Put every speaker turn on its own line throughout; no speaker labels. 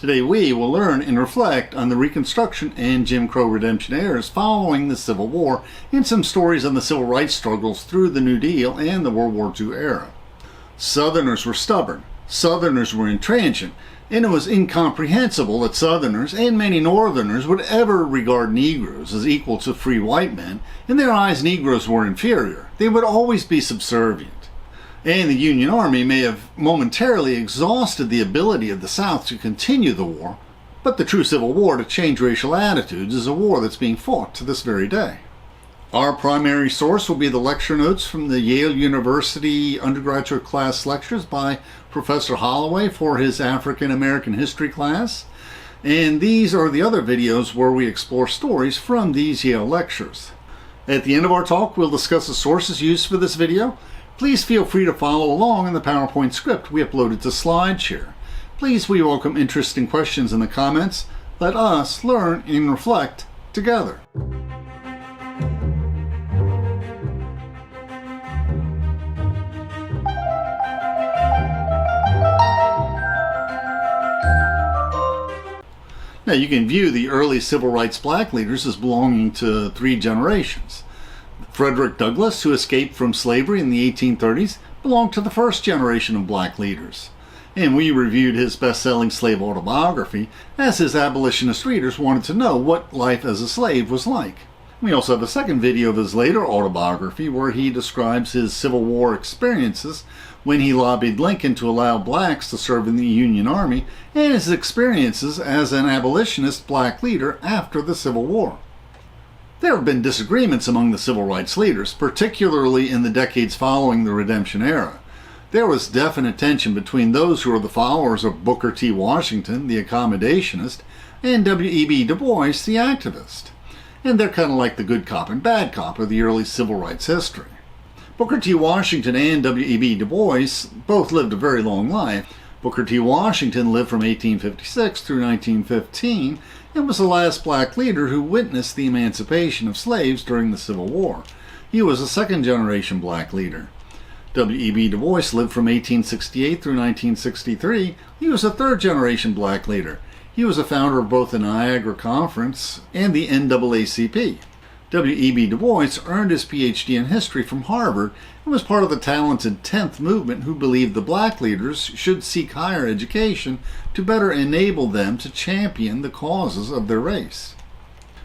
Today we will learn and reflect on the Reconstruction and Jim Crow redemption eras following the Civil War and some stories on the civil rights struggles through the New Deal and the World War II era. Southerners were stubborn, Southerners were intransigent, and it was incomprehensible that Southerners and many Northerners would ever regard Negroes as equal to free white men. In their eyes, Negroes were inferior. They would always be subservient. And the Union Army may have momentarily exhausted the ability of the South to continue the war, but the true Civil War to change racial attitudes is a war that's being fought to this very day. Our primary source will be the lecture notes from the Yale University undergraduate class lectures by Professor Holloway for his African American history class. And these are the other videos where we explore stories from these Yale lectures. At the end of our talk, we'll discuss the sources used for this video. Please feel free to follow along in the PowerPoint script we uploaded to SlideShare. Please, we welcome interesting questions in the comments. Let us learn and reflect together. Now, you can view the early civil rights black leaders as belonging to three generations. Frederick Douglass, who escaped from slavery in the 1830s, belonged to the first generation of black leaders. And we reviewed his best-selling slave autobiography, as his abolitionist readers wanted to know what life as a slave was like. We also have a second video of his later autobiography where he describes his Civil War experiences when he lobbied Lincoln to allow blacks to serve in the Union Army, and his experiences as an abolitionist black leader after the Civil War. There have been disagreements among the civil rights leaders, particularly in the decades following the Redemption era. There was definite tension between those who were the followers of Booker T. Washington, the accommodationist, and WEB Dubois, the activist. And they're kind of like the good cop and bad cop of the early civil rights history. Booker T. Washington and WEB Dubois both lived a very long life. Booker T. Washington lived from 1856 through 1915 and was the last black leader who witnessed the emancipation of slaves during the Civil War. He was a second-generation black leader. W.E.B. Du Bois lived from 1868 through 1963. He was a third-generation black leader. He was a founder of both the Niagara Conference and the NAACP. W.E.B. Du Bois earned his Ph.D. in history from Harvard and was part of the talented 10th movement who believed the black leaders should seek higher education to better enable them to champion the causes of their race.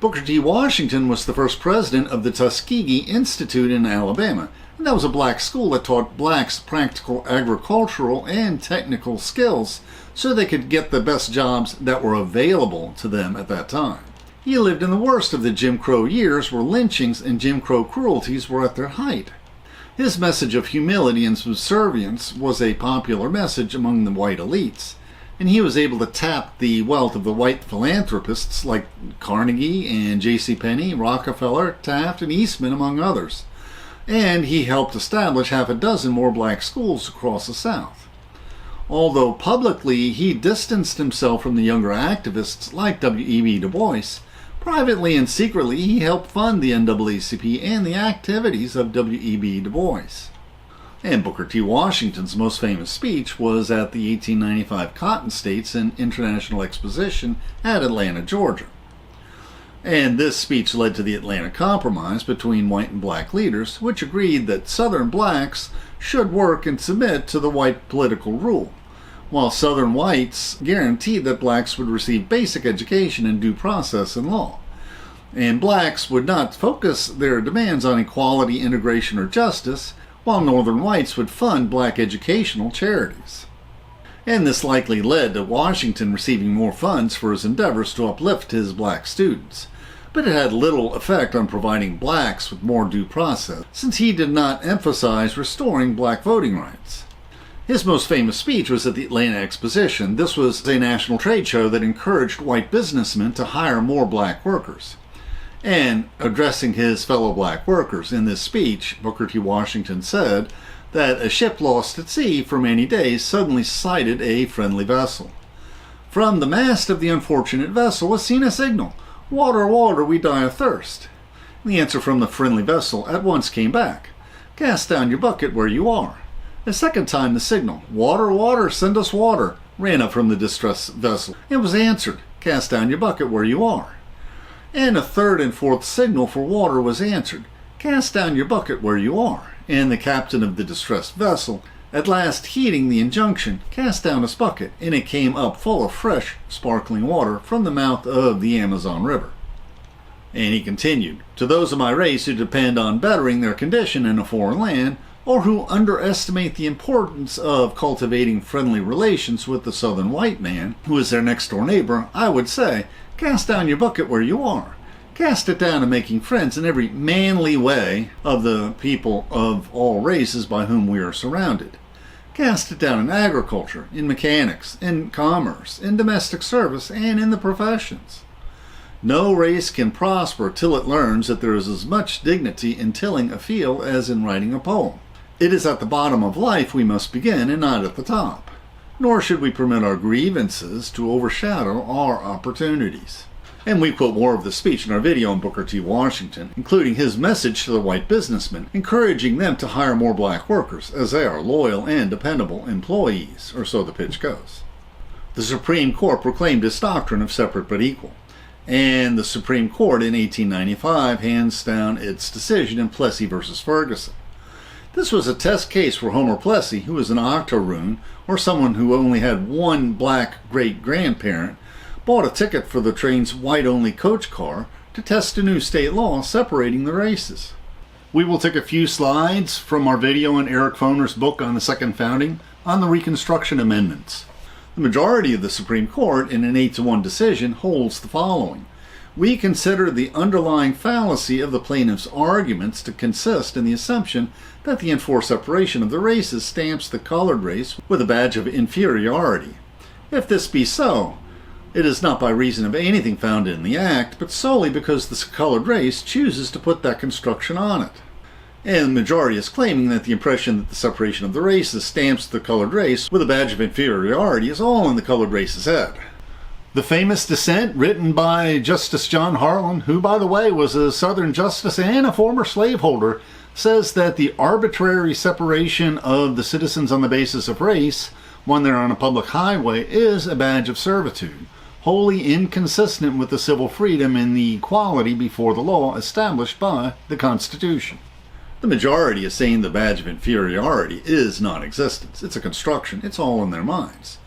Booker T. Washington was the first president of the Tuskegee Institute in Alabama, and that was a black school that taught blacks practical agricultural and technical skills so they could get the best jobs that were available to them at that time. He lived in the worst of the Jim Crow years where lynchings and Jim Crow cruelties were at their height. His message of humility and subservience was a popular message among the white elites, and he was able to tap the wealth of the white philanthropists like Carnegie and J.C. Penney, Rockefeller, Taft, and Eastman, among others. And he helped establish half a dozen more black schools across the South. Although publicly he distanced himself from the younger activists like W.E.B. Du Bois, privately and secretly he helped fund the NAACP and the activities of W.E.B. Du Bois. And Booker T. Washington's most famous speech was at the 1895 Cotton States and International Exposition at Atlanta, Georgia. And this speech led to the Atlanta Compromise between white and black leaders, which agreed that Southern blacks should work and submit to the white political rule, while Southern whites guaranteed that blacks would receive basic education and due process in law. And blacks would not focus their demands on equality, integration, or justice, while Northern whites would fund black educational charities. And this likely led to Washington receiving more funds for his endeavors to uplift his black students. But it had little effect on providing blacks with more due process, since he did not emphasize restoring black voting rights. His most famous speech was at the Atlanta Exposition. This was a national trade show that encouraged white businessmen to hire more black workers. And addressing his fellow black workers in this speech, Booker T. Washington said that a ship lost at sea for many days suddenly sighted a friendly vessel. From the mast of the unfortunate vessel was seen a signal, "Water, water, we die of thirst." The answer from the friendly vessel at once came back, "Cast down your bucket where you are." A second time the signal, "Water, water, send us water." ran up from the distressed vessel and was answered, "Cast down your bucket where you are." And a third and fourth signal for water was answered, "Cast down your bucket where you are." And the captain of the distressed vessel, at last heeding the injunction, cast down his bucket, and it came up full of fresh, sparkling water from the mouth of the Amazon River. And he continued, "To those of my race who depend on bettering their condition in a foreign land, or who underestimate the importance of cultivating friendly relations with the southern white man, who is their next-door neighbor, I would say, cast down your bucket where you are. Cast it down in making friends in every manly way of the people of all races by whom we are surrounded. Cast it down in agriculture, in mechanics, in commerce, in domestic service, and in the professions. No race can prosper till it learns that there is as much dignity in tilling a field as in writing a poem. It is at the bottom of life we must begin, and not at the top. Nor should we permit our grievances to overshadow our opportunities." And we quote more of the speech in our video on Booker T. Washington, including his message to the white businessmen, encouraging them to hire more black workers, as they are loyal and dependable employees, or so the pitch goes. The Supreme Court proclaimed its doctrine of separate but equal, and the Supreme Court in 1895 hands down its decision in Plessy versus Ferguson. This was a test case for Homer Plessy, who was an octoroon, or someone who only had one black great-grandparent, bought a ticket for the train's white-only coach car to test a new state law separating the races. We will take a few slides from our video on Eric Foner's book on the Second Founding on the Reconstruction Amendments. The majority of the Supreme Court, in an 8-1 decision, holds the following. We consider the underlying fallacy of the plaintiff's arguments to consist in the assumption that the enforced separation of the races stamps the colored race with a badge of inferiority. If this be so, it is not by reason of anything found in the Act, but solely because the colored race chooses to put that construction on it. And the majority is claiming that the impression that the separation of the races stamps the colored race with a badge of inferiority is all in the colored race's head. The famous dissent written by Justice John Harlan, who, by the way, was a Southern justice and a former slaveholder, says that the arbitrary separation of the citizens on the basis of race, when they're on a public highway, is a badge of servitude, wholly inconsistent with the civil freedom and the equality before the law established by the Constitution. The majority is saying the badge of inferiority is non-existent. It's a construction. It's all in their minds.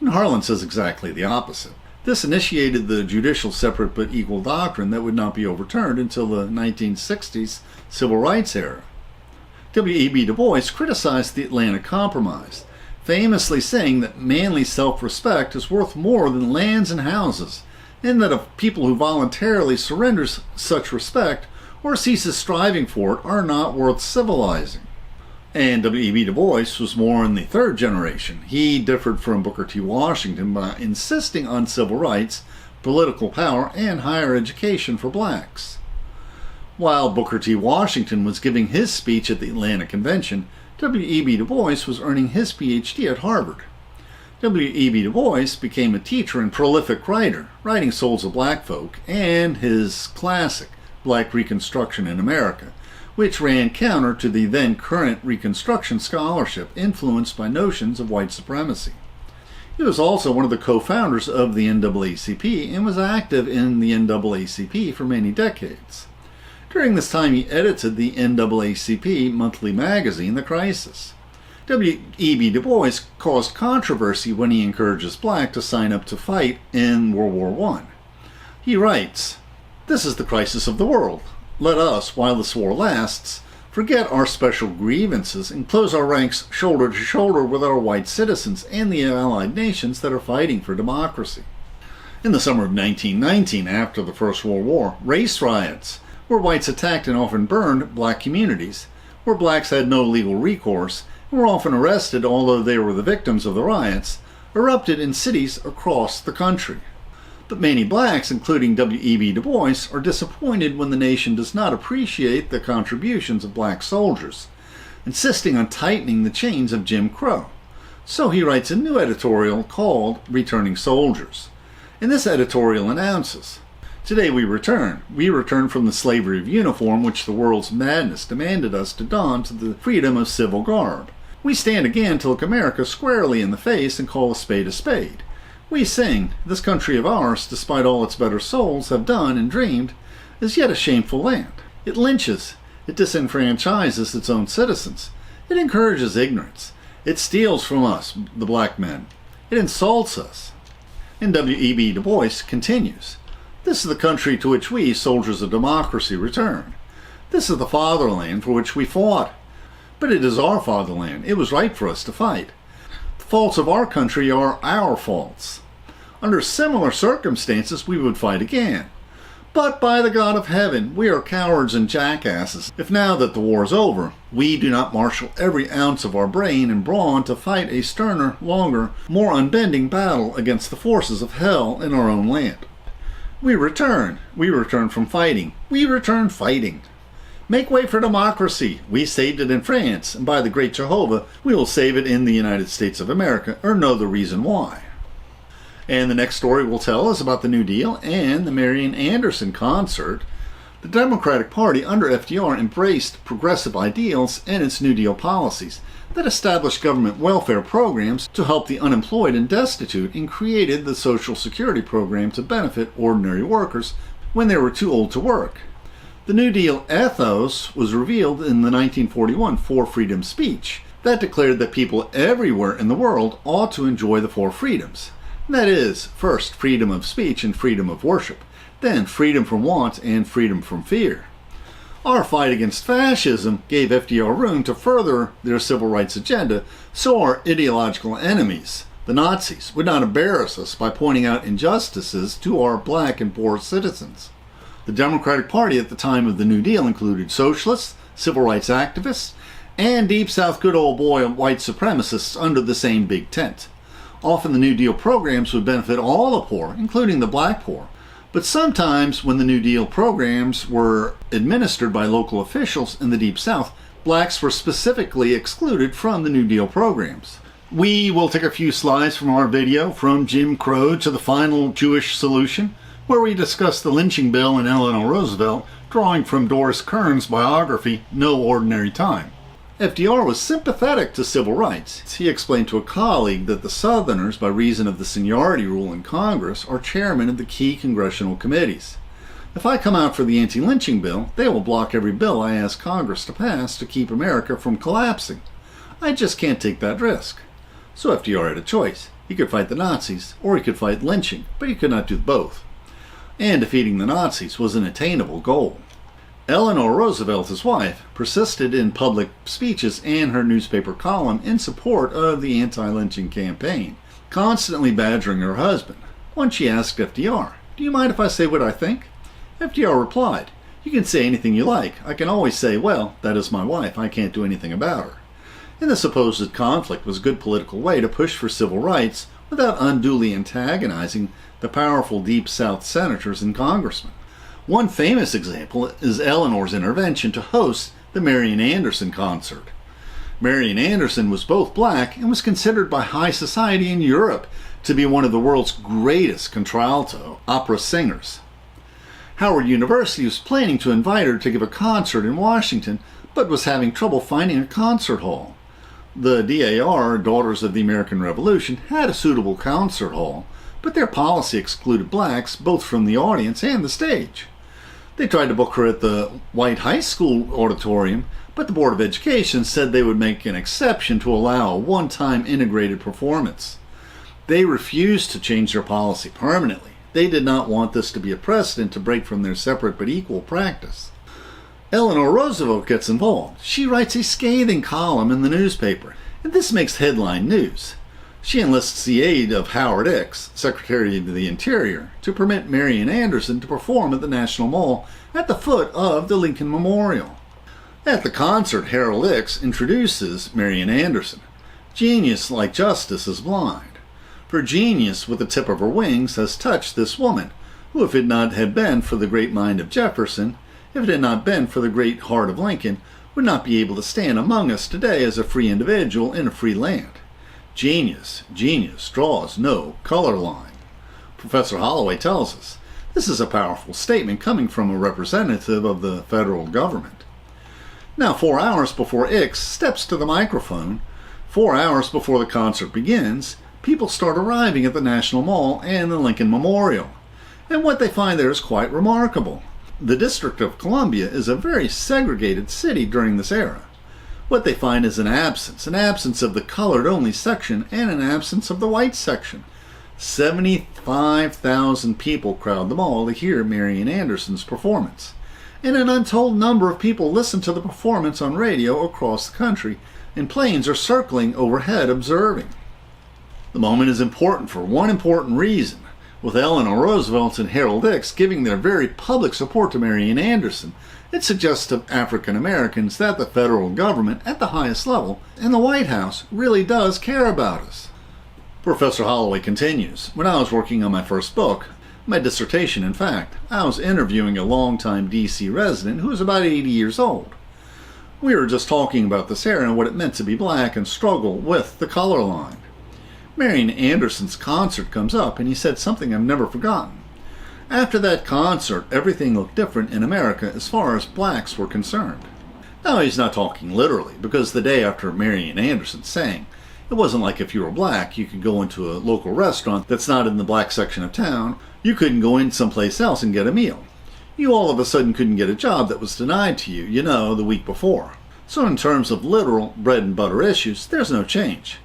And Harlan says exactly the opposite. This initiated the judicial separate but equal doctrine that would not be overturned until the 1960s civil rights era. W.E.B. Du Bois criticized the Atlanta Compromise, famously saying that manly self-respect is worth more than lands and houses, and that a people who voluntarily surrenders such respect or ceases striving for it are not worth civilizing. And W.E.B. Du Bois was more in the third generation. He differed from Booker T. Washington by insisting on civil rights, political power, and higher education for blacks. While Booker T. Washington was giving his speech at the Atlanta Convention, W.E.B. Du Bois was earning his Ph.D. at Harvard. W.E.B. Du Bois became a teacher and prolific writer, writing Souls of Black Folk and his classic, Black Reconstruction in America, which ran counter to the then current Reconstruction scholarship influenced by notions of white supremacy. He was also one of the co-founders of the NAACP and was active in the NAACP for many decades. During this time, he edited the NAACP monthly magazine, The Crisis. W.E.B. Du Bois caused controversy when he encourages blacks to sign up to fight in World War I. He writes, "This is the crisis of the world. Let us, while this war lasts, forget our special grievances and close our ranks shoulder to shoulder with our white citizens and the allied nations that are fighting for democracy." In the summer of 1919, after the First World War, race riots, where whites attacked and often burned black communities, where blacks had no legal recourse and were often arrested although they were the victims of the riots, erupted in cities across the country. But many blacks, including W.E.B. Du Bois, are disappointed when the nation does not appreciate the contributions of black soldiers, insisting on tightening the chains of Jim Crow. So he writes a new editorial called Returning Soldiers. And this editorial announces, "Today we return. We return from the slavery of uniform which the world's madness demanded us to don to the freedom of civil garb. We stand again to look America squarely in the face and call a spade a spade. We sing, this country of ours, despite all its better souls have done and dreamed, is yet a shameful land. It lynches. It disenfranchises its own citizens. It encourages ignorance. It steals from us, the black men. It insults us. And WEB Dubois continues, this is the country to which we, soldiers of democracy, return. This is the fatherland for which we fought. But it is our fatherland. It was right for us to fight. The faults of our country are our faults. Under similar circumstances, we would fight again. But by the God of heaven, we are cowards and jackasses. If now that the war is over, we do not marshal every ounce of our brain and brawn to fight a sterner, longer, more unbending battle against the forces of hell in our own land. We return from fighting. We return fighting. Make way for democracy. We saved it in France, and by the great Jehovah, we will save it in the United States of America, or know the reason why. And the next story we'll tell is about the New Deal and the Marian Anderson concert. The Democratic Party under FDR embraced progressive ideals and its New Deal policies that established government welfare programs to help the unemployed and destitute and created the Social Security program to benefit ordinary workers when they were too old to work. The New Deal ethos was revealed in the 1941 Four Freedoms speech that declared that people everywhere in the world ought to enjoy the four freedoms. That is, first, freedom of speech and freedom of worship, then freedom from want and freedom from fear. Our fight against fascism gave FDR room to further their civil rights agenda, so our ideological enemies, the Nazis, would not embarrass us by pointing out injustices to our black and poor citizens. The Democratic Party at the time of the New Deal included socialists, civil rights activists, and deep South good old boy white supremacists under the same big tent. Often the New Deal programs would benefit all the poor, including the black poor. But sometimes when the New Deal programs were administered by local officials in the Deep South, blacks were specifically excluded from the New Deal programs. We will take a few slides from our video, From Jim Crow to the Final Jewish Solution, where we discuss the lynching bill and Eleanor Roosevelt, drawing from Doris Kearns' biography, No Ordinary Time. FDR was sympathetic to civil rights. He explained to a colleague that the Southerners, by reason of the seniority rule in Congress, are chairmen of the key congressional committees. If I come out for the anti-lynching bill, they will block every bill I ask Congress to pass to keep America from collapsing. I just can't take that risk. So FDR had a choice. He could fight the Nazis, or he could fight lynching, but he could not do both. And defeating the Nazis was an attainable goal. Eleanor Roosevelt, his wife, persisted in public speeches and her newspaper column in support of the anti-lynching campaign, constantly badgering her husband. Once she asked FDR, "Do you mind if I say what I think?" FDR replied, "You can say anything you like. I can always say, well, that is my wife. I can't do anything about her." And the supposed conflict was a good political way to push for civil rights without unduly antagonizing the powerful Deep South senators and congressmen. One famous example is Eleanor's intervention to host the Marian Anderson concert. Marian Anderson was both black and was considered by high society in Europe to be one of the world's greatest contralto opera singers. Howard University was planning to invite her to give a concert in Washington, but was having trouble finding a concert hall. The DAR, Daughters of the American Revolution, had a suitable concert hall, but their policy excluded blacks both from the audience and the stage. They tried to book her at the white high school auditorium, but the Board of Education said they would make an exception to allow a one-time integrated performance. They refused to change their policy permanently. They did not want this to be a precedent to break from their separate but equal practice. Eleanor Roosevelt gets involved. She writes a scathing column in the newspaper, and this makes headline news. She enlists the aid of Howard Hicks, Secretary of the Interior, to permit Marian Anderson to perform at the National Mall at the foot of the Lincoln Memorial. At the concert, Harold Hicks introduces Marian Anderson. Genius, like justice, is blind. For genius, with the tip of her wings, has touched this woman, who, if it not had been for the great mind of Jefferson, if it had not been for the great heart of Lincoln, would not be able to stand among us today as a free individual in a free land. Genius draws no color line. Professor Holloway tells us this is a powerful statement coming from a representative of the federal government. Now, 4 hours before Hicks steps to the microphone, 4 hours before the concert begins, people start arriving at the National Mall and the Lincoln Memorial. And what they find there is quite remarkable. The District of Columbia is a very segregated city during this era. What they find is an absence of the colored-only section and an absence of the white section. 75,000 people crowd the mall to hear Marian Anderson's performance. And an untold number of people listen to the performance on radio across the country, and planes are circling overhead observing. The moment is important for one important reason. With Eleanor Roosevelt and Harold Dix giving their very public support to Marian Anderson, it suggests to African Americans that the federal government at the highest level and the White House really does care about us. Professor Holloway continues, when I was working on my first book, my dissertation in fact, I was interviewing a longtime D.C. resident who was about 80 years old. We were just talking about this era and what it meant to be black and struggle with the color line. Marian Anderson's concert comes up and he said something I've never forgotten. After that concert, everything looked different in America as far as blacks were concerned. Now he's not talking literally, because the day after Marian Anderson sang, it wasn't like if you were black you could go into a local restaurant that's not in the black section of town. You couldn't go in someplace else and get a meal. You all of a sudden couldn't get a job that was denied to you, the week before. So in terms of literal bread and butter issues, there's no change.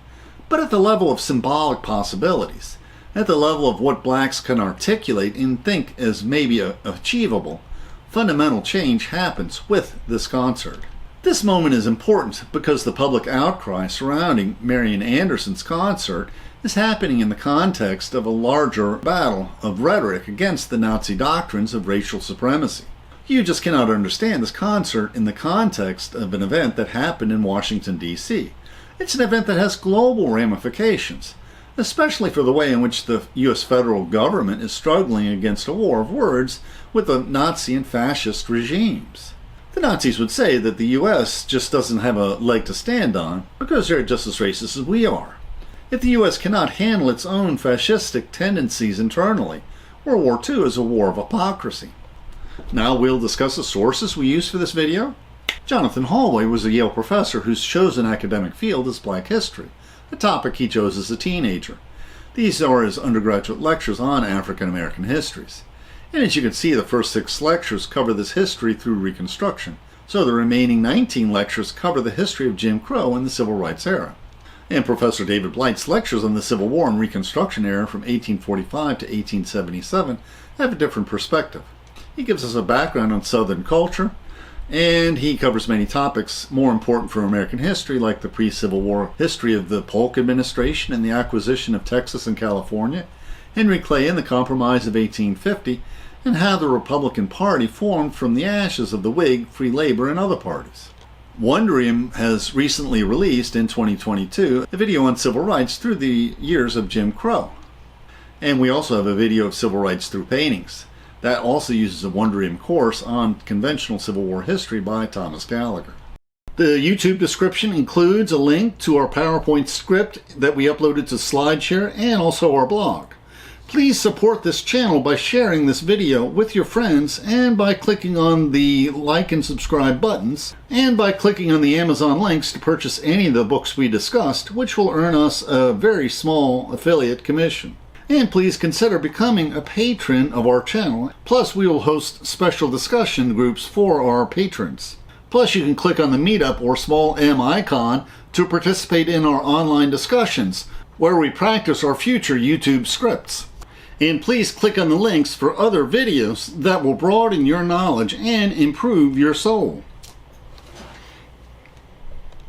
But at the level of symbolic possibilities, at the level of what blacks can articulate and think as maybe achievable, fundamental change happens with this concert. This moment is important because the public outcry surrounding Marian Anderson's concert is happening in the context of a larger battle of rhetoric against the Nazi doctrines of racial supremacy. You just cannot understand this concert in the context of an event that happened in Washington, D.C. It's an event that has global ramifications, especially for the way in which the U.S. federal government is struggling against a war of words with the Nazi and fascist regimes. The Nazis would say that the U.S. just doesn't have a leg to stand on because they're just as racist as we are. If the U.S. cannot handle its own fascistic tendencies internally, World War II is a war of hypocrisy. Now we'll discuss the sources we use for this video. Jonathan Holloway was a Yale professor whose chosen academic field is Black history, a topic he chose as a teenager. These are his undergraduate lectures on African American histories. And as you can see, the first 6 lectures cover this history through Reconstruction, so the remaining 19 lectures cover the history of Jim Crow and the Civil Rights era. And Professor David Blight's lectures on the Civil War and Reconstruction era from 1845 to 1877 have a different perspective. He gives us a background on Southern culture, and he covers many topics more important for American history, like the pre-Civil War history of the Polk administration and the acquisition of Texas and California, Henry Clay and the Compromise of 1850, and how the Republican Party formed from the ashes of the Whig, Free Labor, and other parties. Wondrium has recently released, in 2022, a video on civil rights through the years of Jim Crow. And we also have a video of civil rights through paintings. That also uses a Wondrium course on conventional Civil War history by Thomas Gallagher. The YouTube description includes a link to our PowerPoint script that we uploaded to SlideShare and also our blog. Please support this channel by sharing this video with your friends and by clicking on the like and subscribe buttons and by clicking on the Amazon links to purchase any of the books we discussed, which will earn us a very small affiliate commission. And please consider becoming a patron of our channel. Plus, we will host special discussion groups for our patrons. Plus, you can click on the Meetup or small M icon to participate in our online discussions, where we practice our future YouTube scripts. And please click on the links for other videos that will broaden your knowledge and improve your soul.